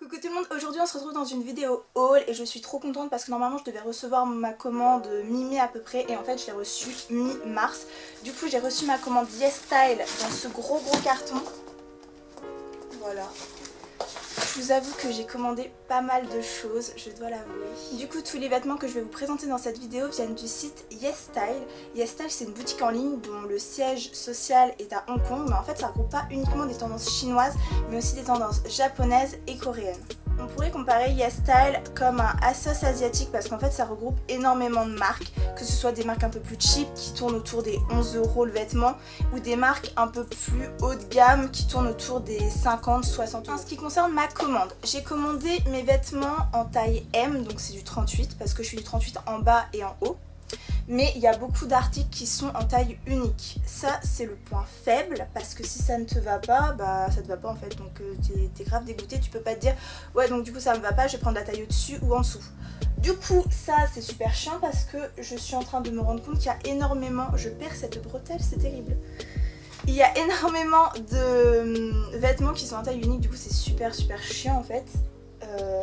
Coucou tout le monde, aujourd'hui on se retrouve dans une vidéo haul et je suis trop contente parce que normalement je devais recevoir ma commande mi-mai à peu près et en fait je l'ai reçue mi-mars. Du coup j'ai reçu ma commande YesStyle dans ce gros carton. Voilà. Je vous avoue que j'ai commandé pas mal de choses, je dois l'avouer. Du coup tous les vêtements que je vais vous présenter dans cette vidéo viennent du site YesStyle. YesStyle c'est une boutique en ligne dont le siège social est à Hong Kong, mais en fait ça regroupe pas uniquement des tendances chinoises mais aussi des tendances japonaises et coréennes. On pourrait comparer YesStyle comme un ASOS asiatique parce qu'en fait ça regroupe énormément de marques, que ce soit des marques un peu plus cheap qui tournent autour des 11 € le vêtement ou des marques un peu plus haut de gamme qui tournent autour des 50-60 €. En ce qui concerne ma commande, j'ai commandé mes vêtements en taille M, donc c'est du 38 parce que je suis du 38 en bas et en haut. Mais il y a beaucoup d'articles qui sont en taille unique. Ça c'est le point faible parce que si ça ne te va pas, bah ça te va pas en fait. Donc t'es grave dégoûté, tu peux pas te dire ouais donc du coup ça me va pas, je vais prendre la taille au-dessus ou en dessous. Du coup ça c'est super chiant parce que je suis en train de me rendre compte qu'il y a énormément, je perds cette bretelle, c'est terrible. Il y a énormément de vêtements qui sont en taille unique, du coup c'est super chiant en fait.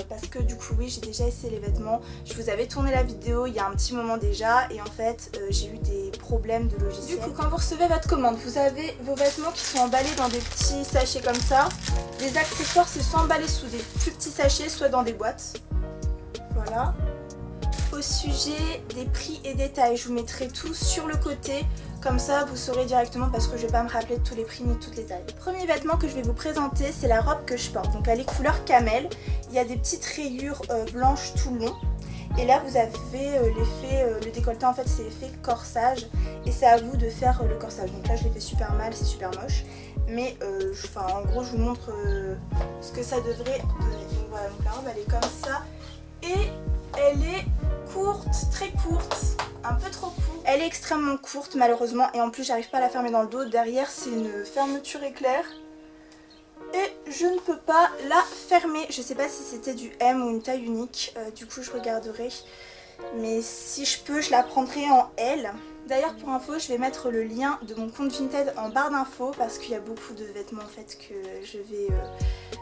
Parce que du coup oui j'ai déjà essayé les vêtements, je vous avais tourné la vidéo il y a un petit moment déjà et en fait j'ai eu des problèmes de logiciel. Du coup quand vous recevez votre commande vous avez vos vêtements qui sont emballés dans des petits sachets comme ça. Les accessoires c'est soit emballés sous des plus petits sachets soit dans des boîtes. Voilà. Au sujet des prix et des tailles, je vous mettrai tout sur le côté, comme ça vous saurez directement parce que je vais pas me rappeler de tous les prix ni de toutes les tailles. Le premier vêtement que je vais vous présenter c'est la robe que je porte, donc elle est couleur camel, il y a des petites rayures blanches tout le long et là vous avez l'effet, le décolleté en fait c'est effet corsage et c'est à vous de faire le corsage, donc là je l'ai fait super mal, c'est super moche mais en gros je vous montre ce que ça devrait donner. Donc voilà, donc la robe elle est comme ça et elle est courte, très courte, un peu trop courte. Elle est extrêmement courte malheureusement et en plus j'arrive pas à la fermer dans le dos. Derrière c'est une fermeture éclair et je ne peux pas la fermer. Je sais pas si c'était du M ou une taille unique, du coup je regarderai. Mais si je peux je la prendrai en L. D'ailleurs pour info je vais mettre le lien de mon compte Vinted en barre d'infos parce qu'il y a beaucoup de vêtements en fait que je vais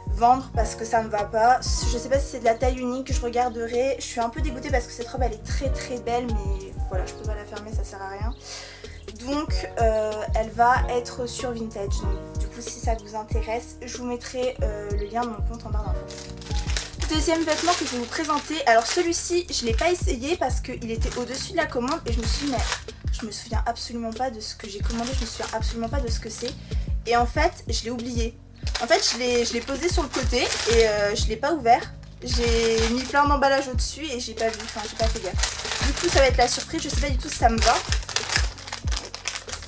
vendre parce que ça me va pas. Je sais pas si c'est de la taille unique, je regarderai. Je suis un peu dégoûtée parce que cette robe elle est très belle mais voilà je peux pas la fermer, ça sert à rien. Donc elle va être sur Vintage. Donc, du coup si ça vous intéresse je vous mettrai le lien de mon compte en barre d'infos. Deuxième vêtement que je vais vous présenter, alors celui-ci je l'ai pas essayé parce qu'il était au-dessus de la commande et je me suis dit mais je me souviens absolument pas de ce que j'ai commandé, je me souviens absolument pas de ce que c'est et en fait je l'ai oublié. En fait je l'ai posé sur le côté et je l'ai pas ouvert, j'ai mis plein d'emballages au dessus et j'ai pas vu, enfin j'ai pas fait gaffe. Du coup ça va être la surprise, je sais pas du tout si ça me va.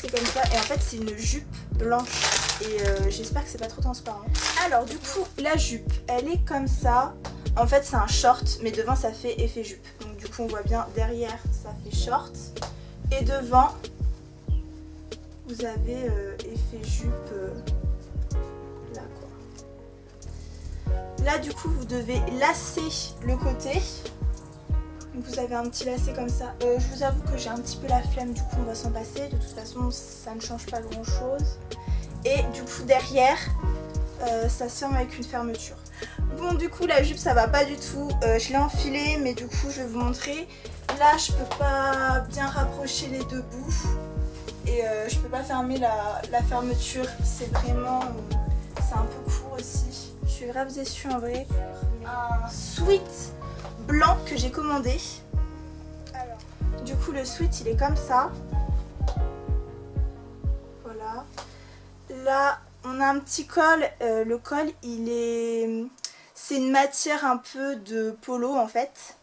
C'est comme ça et en fait c'est une jupe blanche et j'espère que c'est pas trop transparent. Alors du coup la jupe elle est comme ça. En fait c'est un short mais devant ça fait effet jupe. Donc du coup on voit bien derrière ça fait short. Et devant vous avez effet jupe là quoi. Là du coup vous devez lasser le côté. Donc vous avez un petit lacet comme ça. Je vous avoue que j'ai un petit peu la flemme, du coup on va s'en passer. De toute façon ça ne change pas grand chose. Et du coup derrière ça se ferme avec une fermeture. Bon du coup la jupe ça va pas du tout, je l'ai enfilée mais du coup je vais vous montrer. Là je peux pas bien rapprocher les deux bouts et je peux pas fermer la fermeture, c'est vraiment, c'est un peu court aussi. Je suis grave déçue en vrai. Un sweat blanc que j'ai commandé. Alors, du coup le sweat il est comme ça. Voilà. Là on a un petit col, le col il est... c'est une matière un peu de polo en fait.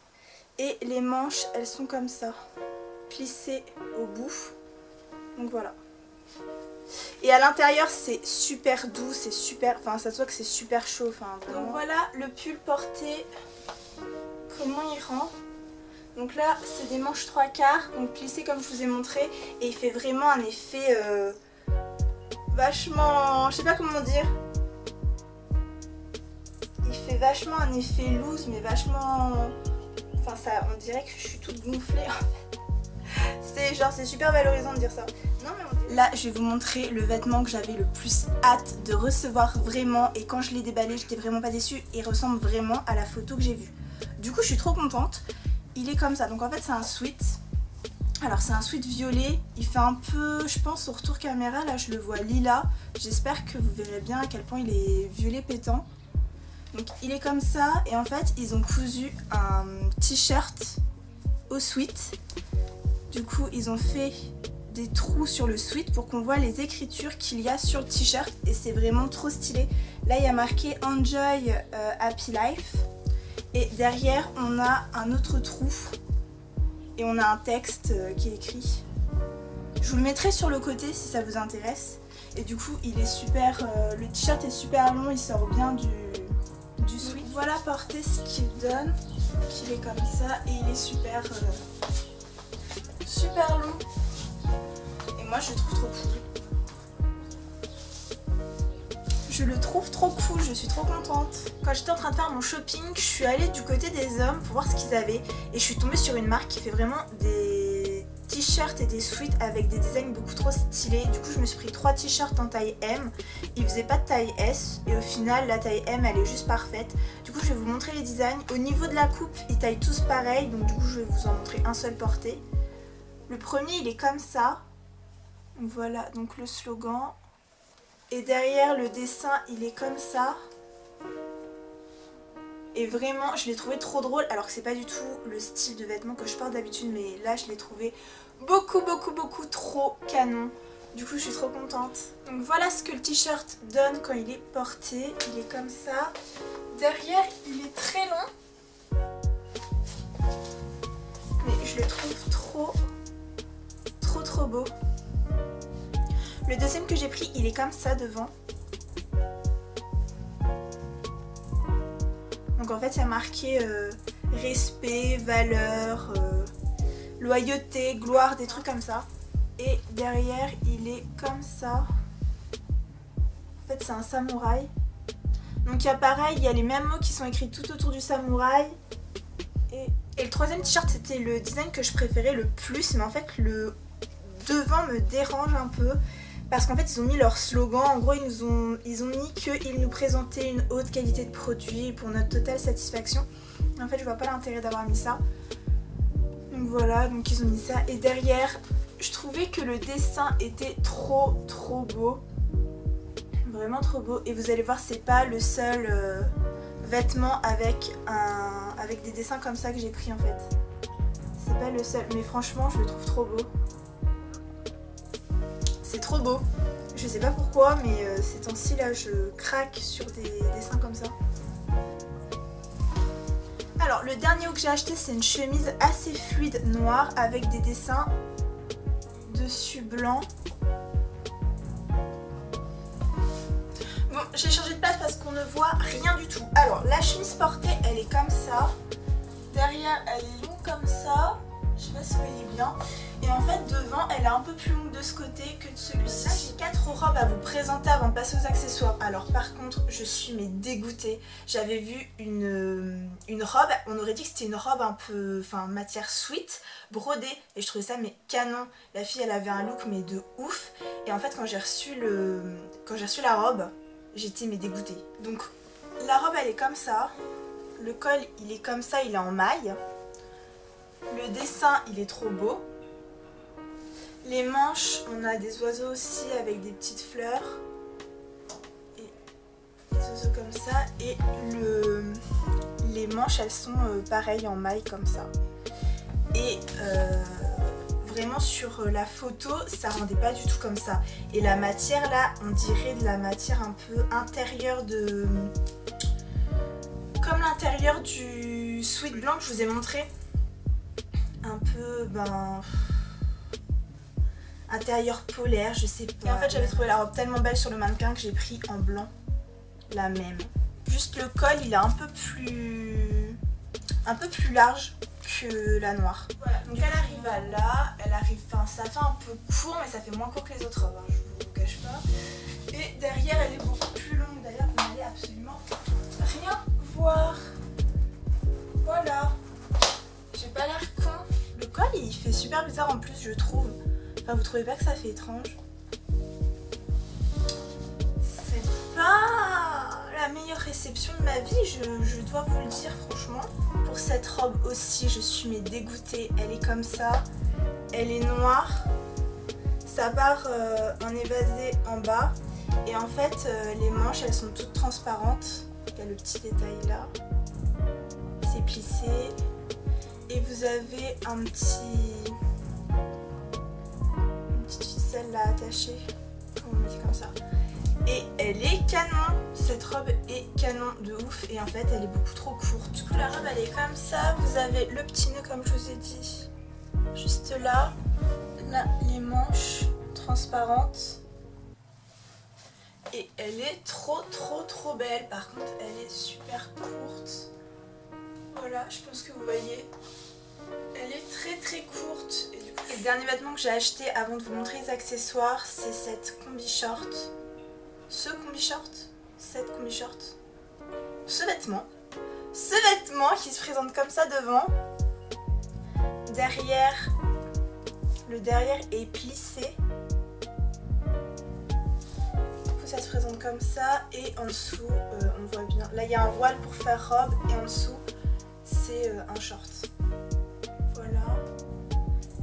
Et les manches elles sont comme ça, plissées au bout. Donc voilà. Et à l'intérieur c'est super doux, c'est super... Enfin ça se voit que c'est super chaud. Enfin, donc voilà le pull porté, comment il rend. Donc là c'est des manches 3/4, donc plissées comme je vous ai montré. Et il fait vraiment un effet vachement... je sais pas comment dire. Il fait vachement un effet loose mais vachement... Enfin ça, on dirait que je suis toute gonflée en fait. C'est genre c'est super valorisant de dire ça. Non mais on dirait... Là je vais vous montrer le vêtement que j'avais le plus hâte de recevoir vraiment, et quand je l'ai déballé j'étais vraiment pas déçue, et il ressemble vraiment à la photo que j'ai vue. Du coup je suis trop contente. Il est comme ça, donc en fait c'est un sweat. Alors c'est un sweat violet, il fait un peu, je pense au retour caméra, là je le vois lilas. J'espère que vous verrez bien à quel point il est violet pétant. Donc il est comme ça, et en fait ils ont cousu un t-shirt au sweat. Du coup ils ont fait des trous sur le sweat pour qu'on voit les écritures qu'il y a sur le t-shirt, et c'est vraiment trop stylé. Là il y a marqué Enjoy Happy Life, et derrière on a un autre trou. Et on a un texte qui est écrit. Je vous le mettrai sur le côté si ça vous intéresse. Et du coup il est super, le t-shirt est super long, il sort bien du sweat. Voilà porter ce qu'il donne, qu'il est comme ça, et il est super super long. Et moi je le trouve trop cool. Je le trouve trop cool, je suis trop contente. Quand j'étais en train de faire mon shopping, je suis allée du côté des hommes pour voir ce qu'ils avaient, et je suis tombée sur une marque qui fait vraiment des t-shirts et des sweats avec des designs beaucoup trop stylés. Du coup je me suis pris 3 t-shirts en taille M, ils faisaient pas de taille S, et au final la taille M elle est juste parfaite. Du coup je vais vous montrer les designs. Au niveau de la coupe ils taillent tous pareil, donc du coup je vais vous en montrer un seul porté. Le premier il est comme ça, voilà donc le slogan. Et derrière le dessin il est comme ça. Et vraiment je l'ai trouvé trop drôle, alors que c'est pas du tout le style de vêtements que je porte d'habitude, mais là je l'ai trouvé beaucoup trop canon. Du coup je suis trop contente. Donc voilà ce que le t-shirt donne quand il est porté. Il est comme ça. Derrière il est très long, mais je le trouve trop beau. Le deuxième que j'ai pris il est comme ça devant. Donc en fait il y a marqué respect, valeur, loyauté, gloire, des trucs comme ça. Et derrière il est comme ça. En fait c'est un samouraï. Donc il y a pareil, il y a les mêmes mots qui sont écrits tout autour du samouraï. Et le troisième t-shirt c'était le design que je préférais le plus, mais en fait le devant me dérange un peu. Parce qu'en fait ils ont mis leur slogan, en gros ils ont mis qu'ils nous présentaient une haute qualité de produit pour notre totale satisfaction. En fait je vois pas l'intérêt d'avoir mis ça. Donc voilà, donc ils ont mis ça. Et derrière je trouvais que le dessin était trop beau. Vraiment trop beau. Et vous allez voir c'est pas le seul vêtement avec des dessins comme ça que j'ai pris en fait. C'est pas le seul, mais franchement je le trouve trop beau. C'est trop beau. Je sais pas pourquoi, mais ces temps-ci là je craque sur des dessins comme ça. Alors le dernier haut que j'ai acheté c'est une chemise assez fluide noire avec des dessins dessus blanc. Bon j'ai changé de place parce qu'on ne voit rien du tout. Alors la chemise portée elle est comme ça. Derrière elle est longue comme ça. Je sais pas si vous voyez bien. Et en fait devant elle est un peu plus longue de ce côté que de celui-ci. Là j'ai 4 robes à vous présenter avant de passer aux accessoires. Alors par contre je suis dégoûtée. J'avais vu une robe, on aurait dit que c'était une robe un peu, enfin matière sweat, brodée. Et je trouvais ça mais canon. La fille elle avait un look mais de ouf. Et en fait quand j'ai reçu la robe, j'étais dégoûtée. Donc la robe elle est comme ça. Le col il est comme ça, il est en maille. Le dessin il est trop beau. Les manches, on a des oiseaux aussi avec des petites fleurs. Et des oiseaux comme ça. Et les manches elles sont pareilles en maille comme ça. Et vraiment sur la photo ça rendait pas du tout comme ça. Et la matière là on dirait de la matière un peu intérieure de... Comme l'intérieur du sweat blanc que je vous ai montré. Un peu intérieur polaire, je sais pas. Et en fait j'avais trouvé la robe tellement belle sur le mannequin que j'ai pris en blanc la même. Juste le col il est un peu plus large que la noire. Voilà, donc elle arrive à là, ça fait un peu court mais ça fait moins court que les autres robes, hein, je vous cache pas. Et derrière elle est beaucoup plus longue, d'ailleurs vous n'allez absolument rien voir. Voilà. J'ai pas l'air con. Le col il fait super bizarre en plus je trouve. Enfin vous trouvez pas que ça fait étrange? meilleure réception de ma vie, je dois vous le dire franchement. Pour cette robe aussi, je suis mais dégoûtée. Elle est comme ça, elle est noire. Ça part en évasé en bas. Et en fait, les manches, elles sont toutes transparentes. Il y a le petit détail là. C'est plissé. Et vous avez une petite ficelle là attachée. On met comme ça. Et elle est canon. Cette robe est canon de ouf. Et en fait, elle est beaucoup trop courte. Du coup, la robe, elle est comme ça. Vous avez le petit nœud, comme je vous ai dit, juste là. Là, les manches transparentes. Et elle est trop belle. Par contre, elle est super courte. Voilà, je pense que vous voyez. Elle est très courte. Et du coup, le dernier vêtement que j'ai acheté avant de vous montrer les accessoires, c'est cette combi short. Cette combi short. Ce vêtement qui se présente comme ça devant. Derrière, le derrière est plissé. Ça se présente comme ça et en dessous on voit bien, là il y a un voile pour faire robe et en dessous c'est un short. Voilà,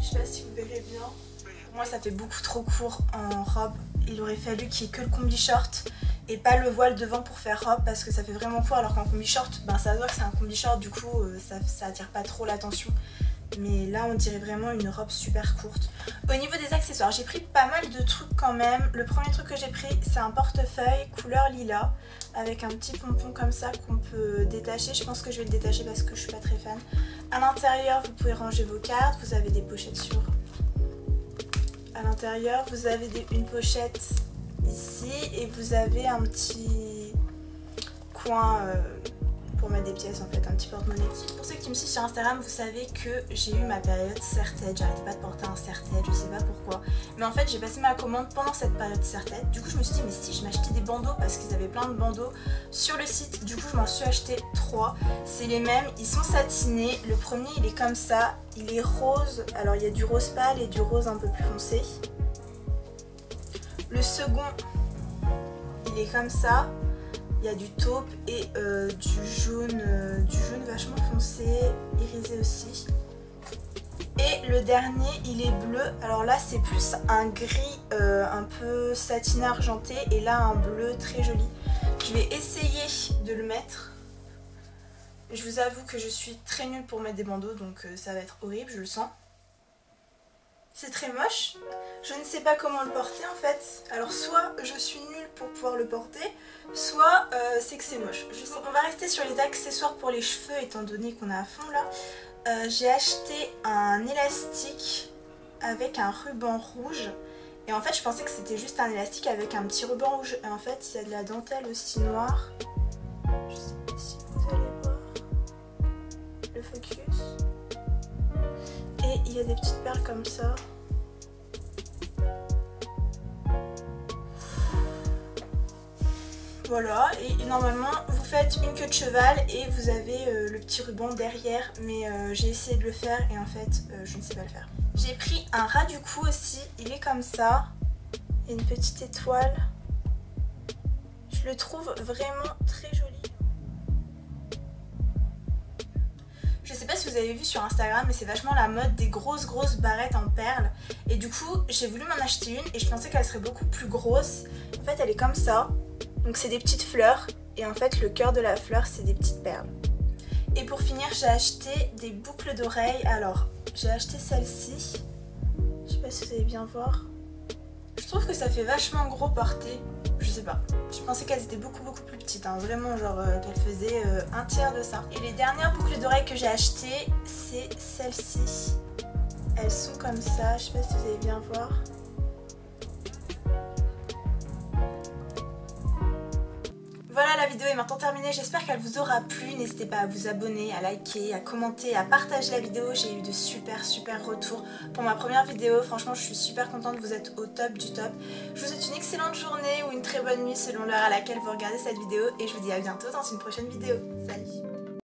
je sais pas si vous verrez bien. Pour moi ça fait beaucoup trop court en robe, il aurait fallu qu'il y ait que le combi short et pas le voile devant pour faire robe parce que ça fait vraiment court, alors qu'en combi short, ben ça se voit que c'est un combi short, du coup ça attire pas trop l'attention. Mais là on dirait vraiment une robe super courte. Au niveau des accessoires, j'ai pris pas mal de trucs quand même. Le premier truc que j'ai pris, c'est un portefeuille couleur lilas avec un petit pompon comme ça qu'on peut détacher. Je pense que je vais le détacher parce que je suis pas très fan. À l'intérieur, vous pouvez ranger vos cartes. Vous avez des pochettes sur. À l'intérieur, vous avez une pochette ici et vous avez un petit coin pour mettre des pièces en fait, un petit porte-monnaie. Pour ceux qui me suivent sur Instagram, vous savez que j'ai eu ma période serre-tête, j'arrêtais pas de porter un serre-tête, je sais pas pourquoi. Mais en fait j'ai passé ma commande pendant cette période serre-tête, du coup je me suis dit mais si je m'achetais des bandeaux parce qu'ils avaient plein de bandeaux sur le site, du coup je m'en suis acheté 3. C'est les mêmes, ils sont satinés, le premier il est comme ça, il est rose, alors il y a du rose pâle et du rose un peu plus foncé. Le second il est comme ça. Il y a du taupe et du jaune vachement foncé, irisé aussi. Et le dernier, il est bleu. Alors là, c'est plus un gris un peu satiné argenté et là, un bleu très joli. Je vais essayer de le mettre. Je vous avoue que je suis très nulle pour mettre des bandeaux, donc ça va être horrible, je le sens. C'est très moche. Je ne sais pas comment le porter en fait. Alors soit je suis nulle pour pouvoir le porter, soit c'est que c'est moche. On va rester sur les accessoires pour les cheveux étant donné qu'on a à fond là. J'ai acheté un élastique avec un ruban rouge. Et en fait je pensais que c'était juste un élastique avec un petit ruban rouge. Et en fait il y a de la dentelle aussi noire. Je sais pas si vous allez voir le focus. Et il y a des petites perles comme ça. Voilà, et normalement vous faites une queue de cheval et vous avez le petit ruban derrière, mais j'ai essayé de le faire et en fait je ne sais pas le faire. J'ai pris un ras du cou aussi, il est comme ça, il y a une petite étoile. Je le trouve vraiment très joli. Je sais pas si vous avez vu sur Instagram, mais c'est vachement la mode des grosses barrettes en perles. Et du coup, j'ai voulu m'en acheter une et je pensais qu'elle serait beaucoup plus grosse. En fait, elle est comme ça. Donc c'est des petites fleurs. Et en fait, le cœur de la fleur, c'est des petites perles. Et pour finir, j'ai acheté des boucles d'oreilles. Alors, j'ai acheté celle-ci. Je sais pas si vous allez bien voir. Je trouve que ça fait vachement gros porté. Je sais pas. Je pensais qu'elles étaient beaucoup plus petites. Hein. Vraiment, genre qu'elles faisaient un tiers de ça. Et les dernières boucles d'oreilles que j'ai achetées, c'est celles-ci. Elles sont comme ça. Je sais pas si vous allez bien voir. Voilà, la vidéo est maintenant terminée, j'espère qu'elle vous aura plu. N'hésitez pas à vous abonner, à liker, à commenter, à partager la vidéo. J'ai eu de super retours pour ma première vidéo. Franchement, je suis super contente, vous êtes au top du top. Je vous souhaite une excellente journée ou une très bonne nuit selon l'heure à laquelle vous regardez cette vidéo. Et je vous dis à bientôt dans une prochaine vidéo. Salut!